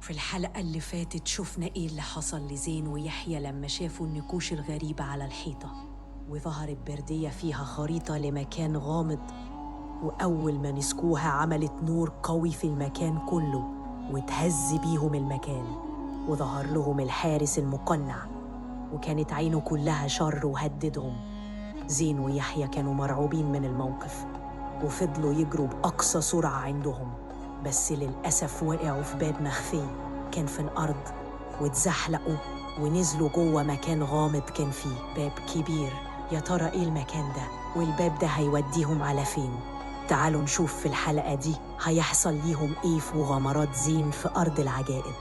في الحلقة اللي فاتت شفنا إيه اللي حصل لزين ويحيى لما شافوا النقوش الغريبة على الحيطة، وظهرت بردية فيها خريطة لمكان غامض، وأول ما مسكوها عملت نور قوي في المكان كله وتهز بيهم المكان، وظهر لهم الحارس المقنع وكانت عينه كلها شر وهددهم. زين ويحيى كانوا مرعوبين من الموقف وفضلوا يجروا بأقصى سرعة عندهم، بس للأسف وقعوا في باب مخفي كان في الأرض واتزحلقوا ونزلوا جوه مكان غامض كان فيه باب كبير. يا ترى إيه المكان ده والباب ده هيوديهم على فين؟ تعالوا نشوف في الحلقة دي هيحصل ليهم إيه في مغامرات زين في أرض العجائب.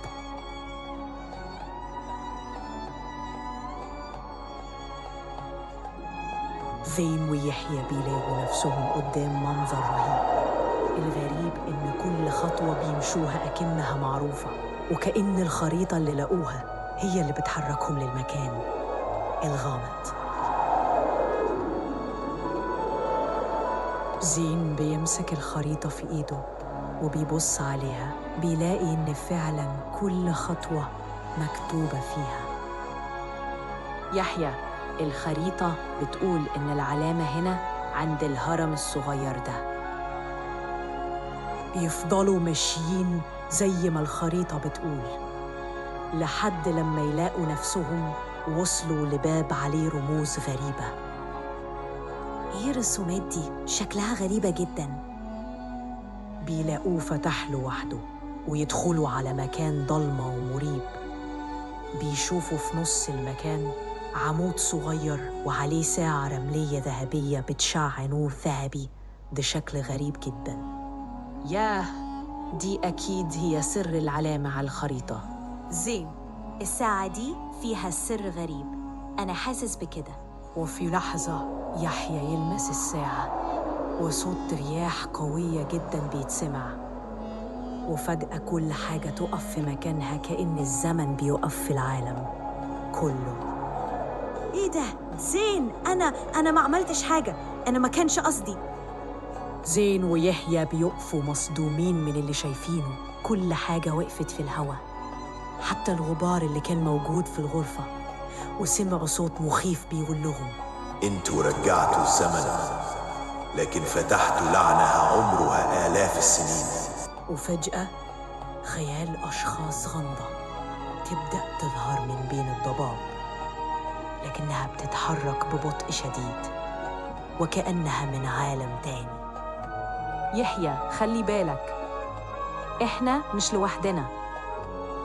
زين ويحيى بيلاقوا نفسهم قدام منظر رهيب. الغريب إن كل خطوة بيمشوها أكنها معروفة، وكأن الخريطة اللي لقوها هي اللي بتحركهم للمكان الغامض. زين بيمسك الخريطة في إيده وبيبص عليها، بيلاقي إن فعلاً كل خطوة مكتوبة فيها. يحيى، الخريطة بتقول إن العلامة هنا عند الهرم الصغير ده. بيفضلوا ماشيين زي ما الخريطة بتقول لحد لما يلاقوا نفسهم وصلوا لباب عليه رموز غريبة. ايه الرسومات دي؟ شكلها غريبة جدا. بيلاقوه فتح لوحده ويدخلوا على مكان ضلمة ومريب. بيشوفوا في نص المكان عمود صغير وعليه ساعة رملية ذهبية بتشع نور ذهبي بشكل غريب جدا. ياه، دي أكيد هي سر العلامة على الخريطة. زين، الساعة دي فيها سر غريب، أنا حاسس بكده. وفي لحظة يحيى يلمس الساعة وصوت رياح قوية جدا بيتسمع، وفجأة كل حاجة تقف في مكانها كأن الزمن بيقف في العالم كله. ايه ده؟ زين، أنا ما عملتش حاجة، أنا ما كانش قصدي. زين ويحيى بيقفوا مصدومين من اللي شايفينه. كل حاجة وقفت في الهوا، حتى الغبار اللي كان موجود في الغرفة، وسمعوا صوت مخيف بيقول لهم: انتوا رجعتوا الزمن، لكن فتحتوا لعنها عمرها آلاف السنين. وفجأة خيال أشخاص غامضة تبدأ تظهر من بين الضباب، لكنها بتتحرك ببطء شديد وكأنها من عالم تاني. يحيى، خلي بالك، إحنا مش لوحدنا.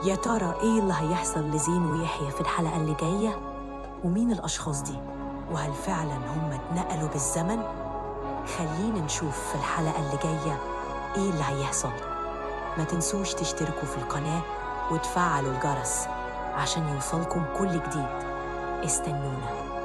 يا ترى إيه اللي هيحصل لزين ويحيى في الحلقة اللي جاية؟ ومين الأشخاص دي؟ وهل فعلاً هم اتنقلوا بالزمن؟ خلينا نشوف في الحلقة اللي جاية إيه اللي هيحصل. ما تنسوش تشتركوا في القناة وتفعلوا الجرس عشان يوصلكم كل جديد. استنونا.